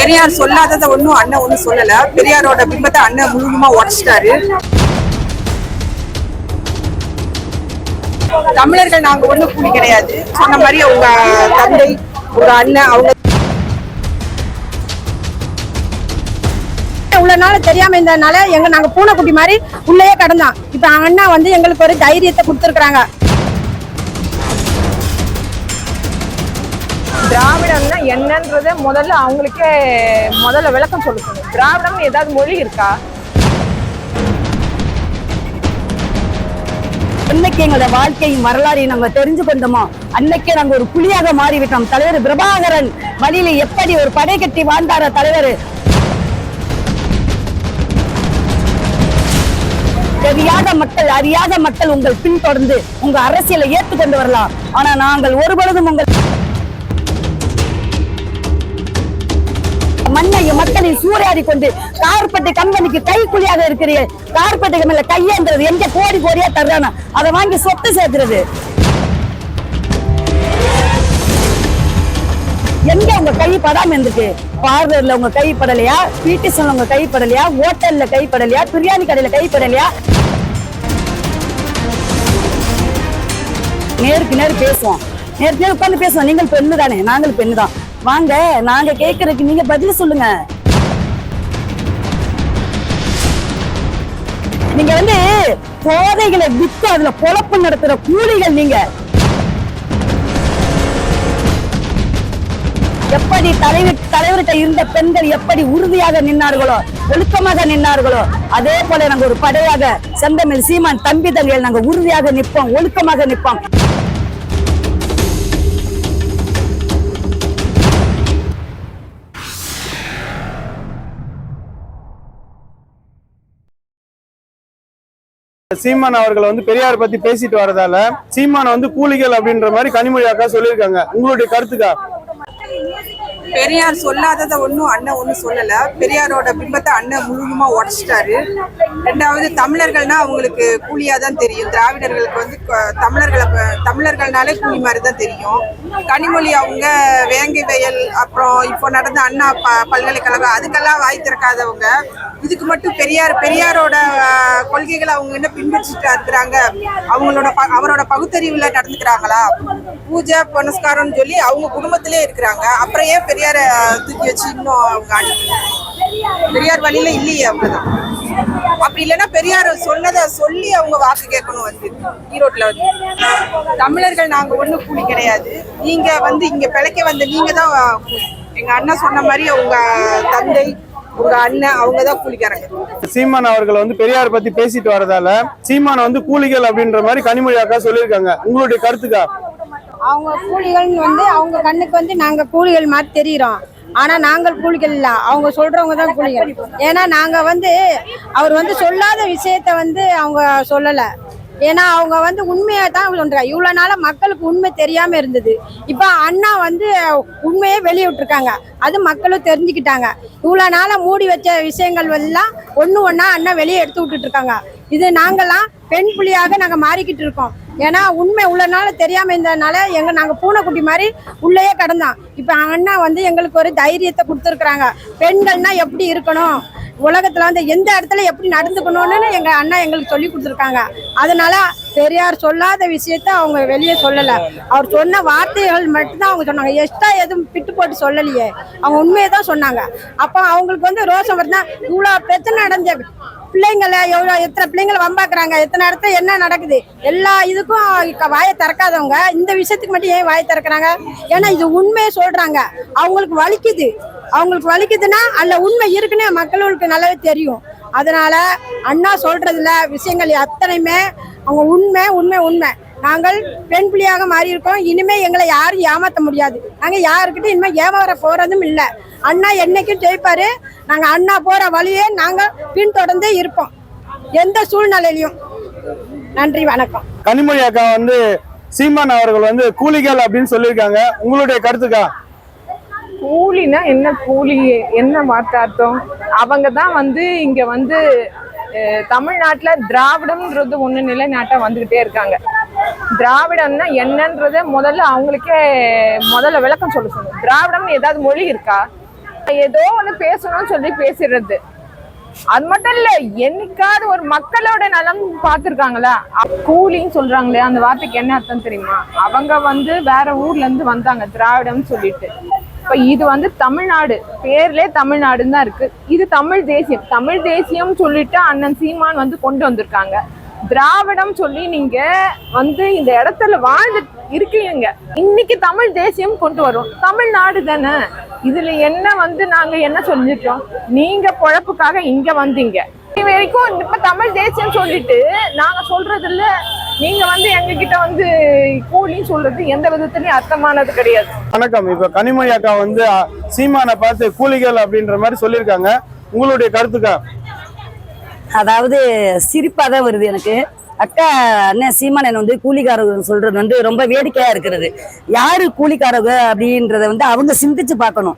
பெரியார் சொல்லாததை ஒன்றும் அண்ணன் ஒன்றும் சொல்லல. பெரியாரோட பிம்பத்தை அண்ணன் முழுமா உடைச்சிட்டாரு. தமிழர்கள் நாங்க ஒண்ணும் கூலி கிடையாது. சொன்ன மாதிரி உங்க தந்தை உங்க அண்ணன் அவங்க இவ்வளவு நாள் தெரியாம இருந்ததுனால நாங்க பூனைக்குட்டி மாதிரி உள்ளேயே கடந்தோம். இப்ப அண்ணா வந்து எங்களுக்கு ஒரு தைரியத்தை கொடுத்துருக்காங்க. திராவிடம்னா என்னன்றத முதல்ல அவங்களுக்கே விளக்கம் சொல்லணும். திராவிடம் ஏதாவது மொழி இருக்கா? அன்னைக்கு எங்களோட வாழ்க்கையின் வரலாறை நாங்க தெரிஞ்சு கொண்டோமோ அன்னைக்கே நாங்க ஒரு புலியாக மாறிவிட்டோம். தலைவர் பிரபாகரன் வழியில எப்படி ஒரு படை கட்டி வாழ்ந்தார தலைவர். தெரியாத மக்கள் அறியாத மக்கள் உங்கள் பின்தொடர்ந்து உங்க அரசியலை ஏற்றுக்கொண்டு வரலாம். ஆனா நாங்கள் ஒருபொழுதும் உங்கள் மண்ணை மக்களை சூறையாடி கொண்டு கார்பெட் கம்பெனிக்கு கைக்கூலியாக இருக்கிறீர்கள். கார்பெட் கம்பெனில கையேந்துறது எங்க கோடி கோடியா தர்றானா அதை வாங்கி சொத்து சேர்க்கிறது. எங்க உங்க கை படாம இருந்துச்சு? பார்லர்ல உங்க கை படலையா? பிடிசன்ல உங்க கை படலையா? ஹோட்டல்ல கை படலையா? பிரியாணி கடையில கை படலையா? நேருக்கு நேர் பேசுவோம், நேருக்கு நேர் உட்கார்ந்து பேசுவோம். நீங்கள் பெண்ணு தானே, நாங்கள் பெண்ணு தான். வாங்க, நாங்க கேட்கறதுக்கு நீங்க பதில் சொல்லுங்க. நீங்க வந்து போதைகளை வித்து அதுல பொழப்பு நடத்துற கூலிகள். நீங்க எப்படி தலைவர்கிட்ட இருந்த பெண்கள் எப்படி உறுதியாக நின்னார்களோ ஒழுக்கமாக நின்னார்களோ அதே போல நாங்க ஒரு படையாக செந்தமிழ் சீமான் தம்பி தங்கைகள் நாங்க உறுதியாக நிற்போம், ஒழுக்கமாக நிற்போம். சீமான் அவர்கள் வந்து பெரியார் பத்தி பேசிட்டு வரதால சீமான வந்து கூலிகள் அப்படின்ற மாதிரி கனிமொழி அக்கா சொல்லியிருக்காங்க. உங்களுடைய கருத்துக்கா? பெரியார் சொல்லாததை ஒன்றும் அண்ணன் ஒன்றும் சொல்லல. பெரியாரோட பிம்பத்தை அண்ணன் முழுமா உடைச்சிட்டாரு. ரெண்டாவது, தமிழர்கள்னா அவங்களுக்கு கூலியா தான் தெரியும். திராவிடர்களுக்கு வந்து தமிழர்கள்னாலே கூலி மாதிரி தான் தெரியும். கனிமொழி அவங்க வேங்கை வயல் அப்புறம் இப்போ நடந்த அண்ணா பல்கலைக்கழகம் அதுக்கெல்லாம் வாய் திறக்காதவங்க. இதுக்கு மட்டும் பெரியாரோட கொள்கைகளை அவங்க என்ன பின்பற்றிட்டு இருக்கிறாங்க? அவரோட பகுத்தறிவுல நடந்துக்கிறாங்களா? பூஜை புனஸ்காரம்னு சொல்லி அவங்க குடும்பத்திலே இருக்கிறாங்க. அப்புறம் ஏன் பெரியார தூக்கி வச்சு இன்னும் அவங்க பெரியார் வழியில இல்லையே அவங்கதான். அப்படி இல்லைன்னா பெரியார் சொன்னதை சொல்லி அவங்க வாக்கு கேட்கணும். வந்து ஈரோட்ல வந்து தமிழர்கள் நாங்க ஒண்ணும் கூலி கிடையாது. நீங்க வந்து இங்க பிழைக்க வந்த நீங்க தான் கூலி. எங்க அண்ணன் சொன்ன மாதிரி உங்க தந்தை உங்க அண்ணன் அவங்கதான் கூலிக்காரங்க. சீமான் அவர்கள் வந்து பெரியார் பத்தி பேசிட்டு வரதால சீமான வந்து கூலிகள் அப்படின்ற மாதிரி கனிமொழி அக்கா சொல்லியிருக்காங்க. உங்களுடைய கருத்துக்கா? அவங்க கூலிகள் வந்து அவங்க கண்ணுக்கு வந்து நாங்க கூலிகள் மாதிரி தெரியுறோம். ஆனா நாங்கள் கூலிகள் இல்ல, அவங்க சொல்றவங்க தான் கூலிகள். ஏன்னா நாங்க வந்து அவர் வந்து சொல்லாத விஷயத்த வந்து அவங்க சொல்லல. ஏன்னா அவங்க வந்து உண்மையை தான் சொல்றாங்க. இவ்வளவு நாள மக்களுக்கு உண்மை தெரியாம இருந்தது. இப்ப அண்ணா வந்து உண்மையே வெளியே விட்டுருக்காங்க. அது மக்களும் தெரிஞ்சுக்கிட்டாங்க. இவ்வளவு நாள மூடி வச்ச விஷயங்கள் எல்லாம் ஒண்ணா அண்ணா வெளியே எடுத்து விட்டுட்டு இருக்காங்க. இது நாங்கெல்லாம் பெண் புலியாக நாங்க மாறிக்கிட்டு இருக்கோம். ஏன்னா உண்மை உள்ள நாள தெரியாம இருந்ததுனால நாங்க பூனைக்குட்டி மாதிரி உள்ளேயே கடந்தோம். இப்ப அண்ணா வந்து எங்களுக்கு ஒரு தைரியத்தை கொடுத்துருக்குறாங்க. பெண்கள்னா எப்படி இருக்கணும், உலகத்துல வந்து எந்த இடத்துல எப்படி நடந்துக்கணும்னு எங்க அண்ணா எங்களுக்கு சொல்லி கொடுத்துருக்காங்க. அதனால பெரியார் சொல்லாத விஷயத்த அவங்க வெளியே சொல்லல. அவர் சொன்ன வார்த்தைகள் மட்டும்தான் அவங்க சொன்னாங்க. எக்ஸ்ட்ரா எதுவும் பிட்டு போட்டு சொல்லலையே, அவங்க உண்மையை தான் சொன்னாங்க. அப்போ அவங்களுக்கு வந்து ரோஷம் வருதுன்னா இவ்வளவு பிரச்சனை நடந்த பிள்ளைங்களை எத்தனை பிள்ளைங்களை வம்பாக்குறாங்க, எத்தனை இடத்துல என்ன நடக்குது, எல்லா இதுக்கும் வாயை திறக்காதவங்க இந்த விஷயத்துக்கு மட்டும் ஏன் வாயை திறக்கிறாங்க? ஏன்னா இது உண்மையை சொல்றாங்க. அவங்களுக்கு வலிக்குது. அவங்களுக்கு வலிக்குதுன்னா அல்ல உண்மை இருக்குன்னு மக்களுக்கு நல்லாவே தெரியும். அதனால அண்ணா சொல்றதுல விஷயங்கள் அத்தனையுமே அவங்க உண்மை உண்மை உண்மை. நாங்கள் பெண் புலியாக மாறி இருக்கோம். இனிமே எங்களை யாரும் ஏமாற்ற முடியாது. நாங்க யாருக்கிட்ட இனிமே ஏமாற போறதும் இல்லை. அண்ணா என்னைக்கும் ஜெயிப்பாரு. நாங்க அண்ணா போற வழியே நாங்க பின்தொடர்ந்தே இருப்போம் எந்த சூழ்நிலையிலையும். நன்றி, வணக்கம். கனிமொழி அக்கா வந்து சீமான் அவர்கள் வந்து கூலிகள் அப்படின்னு சொல்லியிருக்காங்க. உங்களுடைய கருத்துக்கா? கூலினா என்ன? கூலி என்ன வார்த்தை அர்த்தம்? அவங்க தான் வந்து இங்க வந்து தமிழ்நாட்டுல திராவிடம்ன்றது ஒண்ணு நிலைநாட்ட வந்துகிட்டே இருக்காங்க. திராவிடம்னா என்னன்றத முதல்ல அவங்களுக்கே விளக்கம் சொல்லணும். திராவிடம்னு ஏதாவது மொழி இருக்கா? ஏதோ ஒண்ணு பேசணும்னு சொல்லி பேசிடுறது. அது மட்டும் இல்ல, என்னைக்காவது ஒரு மக்களோட நலம் பார்த்திருக்காங்களா? கூலின்னு சொல்றாங்களே, அந்த வார்த்தைக்கு என்ன அர்த்தம் தெரியுமா? அவங்க வேற ஊர்ல இருந்து வந்தாங்க, திராவிடம் சொல்லிட்டு. இப்ப இது தமிழ்நாடு, பேர்லயே தமிழ்நாடுன்னு தான் இருக்கு. இது தமிழ் தேசியம். தமிழ் தேசியம் சொல்லிட்டு அண்ணன் சீமான் கொண்டு வந்திருக்காங்க. திராவிடம் சொல்லி நீங்க இந்த இடத்துல வாழ்ந்து இருக்கீங்க. இன்னைக்கு தமிழ் தேசியம் கொண்டு வரும். தமிழ்நாடு தானே. இதுல என்ன நாங்க என்ன சொல்லிருக்கோம்? நீங்க பொழப்புக்காக இங்க வந்தீங்க. இது வரைக்கும் இப்ப தமிழ் தேசியம் சொல்லிட்டு நாங்க சொல்றதுல நீங்க எங்க கிட்ட கூலின்னு சொல்றது எந்த விதத்துலயும் அர்த்தமானது கிடையாது. வணக்கம். இப்ப கனிமொழி அக்கா சீமானை பார்த்து கூலிகள் அப்படின்ற மாதிரி சொல்லியிருக்காங்க. உங்களுடைய கருத்துக்கா? அதாவது சிரிப்பா தான் வருது எனக்கு. அக்கா அண்ணன் சீமானன் கூலிக்காரர்கள் சொல்றது ரொம்ப வேடிக்கையா இருக்கிறது. யாரு கூலிக்காரங்க அப்படின்றத அவங்க சிந்திச்சு பார்க்கணும்.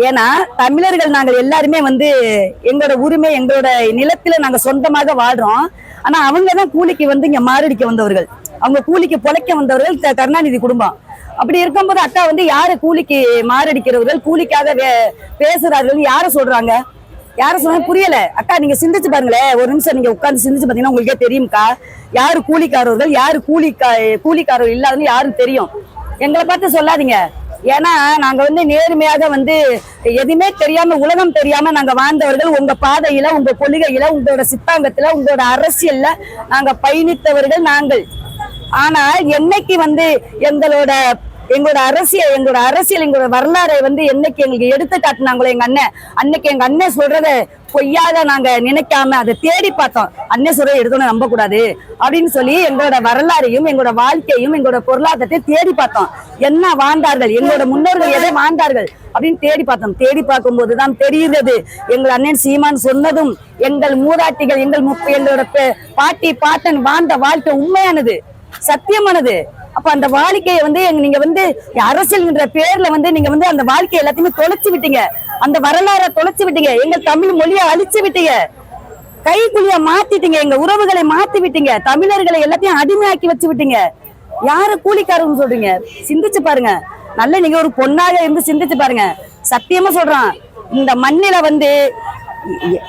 ஏன்னா தமிழர்கள் நாங்கள் எல்லாருமே எங்களோட உரிமை, எங்களோட நிலத்துல நாங்க சொந்தமாக வாழ்றோம். ஆனா அவங்கதான் கூலிக்கு இங்க மாரடிக்க வந்தவர்கள். அவங்க கூலிக்கு பொழைக்க வந்தவர்கள் கருணாநிதி குடும்பம். அப்படி இருக்கும்போது அக்கா யாரு கூலிக்கு மாரடிக்கிறவர்கள், கூலிக்காக பேசுறார்கள் யார சொல்றாங்க? யாரும் சொன்னா புரியல. அக்கா நீங்க சிந்திச்சு பாருங்களேன், ஒரு நிமிஷம் நீங்க உட்கார்ந்து சிந்திச்சு பாத்தீங்கன்னா உங்களுக்கே தெரியும்க்கா, யாரு கூலிக்காரர்கள் யாரு கூலிக்காரர்கள் இல்லாதன்னு யாரும் தெரியும். எங்களை பார்த்து சொல்லாதீங்க. ஏன்னா நாங்க நேர்மையாக எதுவுமே தெரியாம, உலகம் தெரியாம நாங்க வாழ்ந்தவர்கள். உங்க பாதையில, உங்க கொள்கையில, உங்களோட சித்தாங்கத்துல, உங்களோட அரசியல்ல நாங்க பயணித்தவர்கள் நாங்கள். ஆனா என்னைக்கு எங்களோட அரசியல், எங்களோட வரலாறை என்னைக்கு எங்களுக்கு எடுத்து காட்டினாங்களோ எங்க அண்ணன், அன்னைக்கு எங்க அண்ணன் சொல்றத பொய்யாக நாங்க நினைக்காம அதை தேடி பார்த்தோம். அண்ணன் சொல்றதை எடுத்தோன்னு நம்ப கூடாது அப்படின்னு சொல்லி எங்களோட வரலாறையும், எங்களோட வாழ்க்கையும், எங்களோட பொருளாதாரத்தை தேடி பார்த்தோம். என்ன வாழ்ந்தார்கள், எங்களோட முன்னோர்கள் எதை வாழ்ந்தார்கள் அப்படின்னு தேடி பார்த்தோம். தேடி பார்க்கும் போதுதான் தெரிகிறது எங்கள் அண்ணன் சீமான் சொன்னதும், எங்கள் மூதாட்டிகள், எங்களோட பாட்டி பாட்டன் வாழ்ந்த வாழ்க்கை உண்மையானது, சத்தியமானது. அப்ப அந்த வாழ்க்கையை நீங்க அரசியல்ன்ற பேர்ல நீங்க அந்த வாழ்க்கையை எல்லாத்தையுமே தொலைச்சு விட்டீங்க. அந்த வரலாறை தொலைச்சு விட்டீங்க. எங்க தமிழ் மொழியை அழிச்சு விட்டீங்க. கைக்குழிய மாத்திட்டீங்க. எங்க உறவுகளை மாத்தி விட்டீங்க. தமிழர்களை எல்லாத்தையும் அடிமையாக்கி வச்சு விட்டீங்க. யாரு கூலிக்காரன்னு சொல்றீங்க? சிந்திச்சு பாருங்க. நல்ல நீங்க ஒரு பொண்ணாக இருந்து சிந்திச்சு பாருங்க. சத்தியமா சொல்றான், இந்த மண்ணில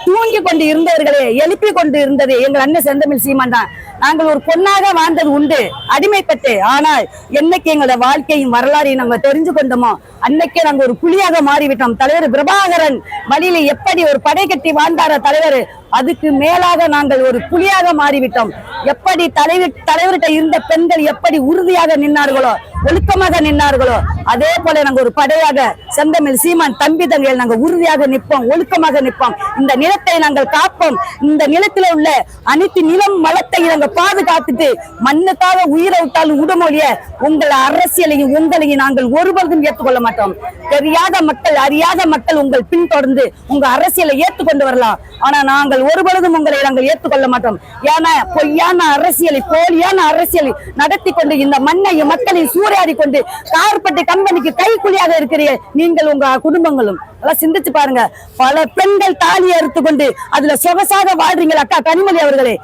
தூங்கி கொண்டு இருந்தவர்களே எழுப்பி கொண்டு இருந்தது எங்கள் அண்ணன் செந்தமிழ் சீமான் தான். நாங்கள் ஒரு பொண்ணாக வாழ்ந்தது உண்டு, அடிமைப்பட்டு. ஆனால் என்னைக்கு எங்களோட வாழ்க்கையும் வரலாறையும் நாங்க தெரிஞ்சு கொண்டோமோ அன்னைக்கே நாங்க ஒரு புலியாக மாறிவிட்டோம். தலைவர் பிரபாகரன் வழியில எப்படி ஒரு படை கட்டி வாழ்ந்தார தலைவர், அதுக்கு மேலாக நாங்கள் ஒரு புலியாக மாறிவிட்டோம். எப்படி தலைவர்கிட்ட இருந்த பெண்கள் எப்படி உறுதியாக நின்னார்களோ, ஒழுக்கமாக நின்னார்களோ, அதே போல நாங்க ஒரு படையாக செந்தமிழ் சீமான் தம்பி தங்கைகள் நாங்க உறுதியாக நிற்போம், ஒழுக்கமாக நிற்போம். இந்த நிலத்தை நாங்கள் காப்போம். இந்த நிலத்துல உள்ள அனைத்து நிலம் வளத்தை நாங்க பாதுகாத்துட்டு மண்ணுக்காக உயிரை விட்டாலும் உடமொழிய உங்கள் அரசியலையும் உங்களையும் நாங்கள் ஒருபொழுதும் ஏற்றுக்கொள்ள மாட்டோம். தெரியாத மக்கள், அறியாத மக்கள் உங்கள் பின்தொடர்ந்து உங்க அரசியலை ஏற்றுக்கொண்டு வரலாம். ஆனா நாங்கள் ஒருபொழுதும் உங்களை நாங்கள் ஏற்றுக்கொள்ள மாட்டோம். ஏன்னா பொய்யான அரசியலை, போலியான அரசியலை நடத்தி கொண்டு இந்த மண்ணையும் மக்களையும் சூறையாடி கொண்டு கார்பெட் கம்பெனிக்கு கைக்குழியாக இருக்கிறீங்க நீங்கள், உங்க குடும்பங்களும். எல்லாம் சிந்திச்சு பாருங்க. பல பெண்கள் தாலியை அறுத்து கொண்டு அதுல சொகசாக வாழ்றீங்களா அக்கா கனிமொழி அவர்களே?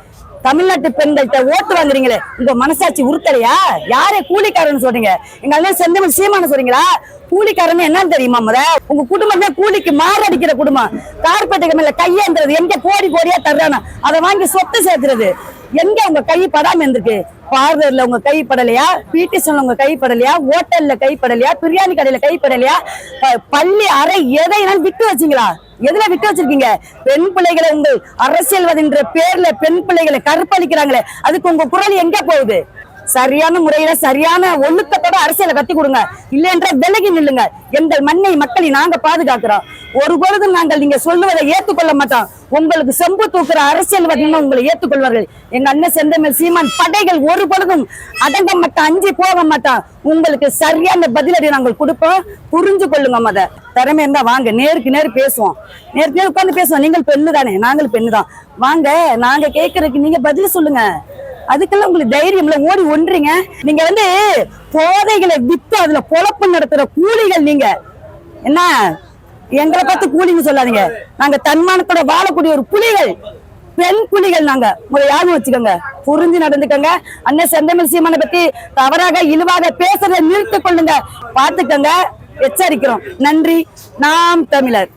தமிழ்நாட்டு பெண்கள்கிட்ட ஓட்டு வாங்குறீங்களே, உங்க மனசாட்சி உறுத்தலையா? யாரே கூலிக்காரன்னு சொல்றீங்க? எங்க அண்ணன் செந்தமிழ் சீமானு சொல்றீங்களா? கூலிக்காரன்னு என்னன்னு தெரியுமா? உங்க குடும்பம் தான் கூலிக்கு மாரடிக்கிற குடும்பம். கார்பெட்டுக்கு மேல கையேந்துறது, எங்க கோடி கோடியா தர்றானா அதை வாங்கி சொத்து சேர்க்கிறது. எங்க உங்க கை படாம இருந்திருக்கு? பார்லர்ல உங்க கை படலையா? பிடிஷன்ல உங்க கை படலையா? ஹோட்டல்ல கை படலையா? பிரியாணி கடையில கை படலையா? பள்ளி அறை எதைனாலும் விட்டு வச்சீங்களா? எதுல விட்டு வச்சிருக்கீங்க? பெண் பிள்ளைகளை உங்கள் அரசியல்வாதின்ற பேர்ல பெண் பிள்ளைகளை கற்பழிக்கிறாங்களே, அதுக்கு உங்க குரல் எங்க போகுது? சரியான முறையில சரியான ஒழுக்கத்தோட அரசியலை கட்டி கொடுங்க. இல்லைன்ற விலகி நில்லுங்க. எங்கள் மண்ணை மக்களை நாங்க பாதுகாக்கிறோம். ஒரு பொழுதும் நாங்கள் நீங்க சொல்லுவதை ஏற்றுக்கொள்ள மாட்டோம். உங்களுக்கு செம்பு தூக்குற அரசியல்வாதிகள் உங்களை ஏற்றுக்கொள்வார்கள். எங்க அண்ணன் செந்தமிழ் சீமான் படைகள் ஒரு பொழுதும் அடங்க மாட்டோம், அஞ்சி போக மாட்டோம். உங்களுக்கு சரியான பதிலடி நாங்கள் கொடுப்போம். புரிஞ்சு கொள்ளுங்க. மத திறமை இருந்தா வாங்க, நேருக்கு நேர் பேசுவோம். நேருக்கு நேர் உட்காந்து பேசுவோம். நீங்கள் பெண்ணு தானே, நாங்களும் பெண்ணு தான். வாங்க, நாங்க கேட்கறதுக்கு நீங்க பதில் சொல்லுங்க. அதுக்கெல்லாம் உங்களுக்கு தைரியம்ல ஓடி ஒன்றீங்க. நீங்க போதைகளை வித்து அதுல பொழப்பு நடத்துற கூலிகள் நீங்க. என்ன எங்களை பார்த்து கூலின்னு சொல்லாதீங்க. நாங்க தன்மானத்தோட வாழக்கூடிய ஒரு புலிகள், பெண் புலிகள். நாங்க யாரும் வச்சுக்கோங்க, புரிஞ்சு நடந்துக்கோங்க. அண்ணன் செந்தமிழ் சீமானை பத்தி தவறாக இழிவாக பேசுறதை நிறுத்திக் கொள்ளுங்க. பாத்துக்கோங்க. எச்சரிக்கிறோம். நன்றி. நாம் தமிழர்.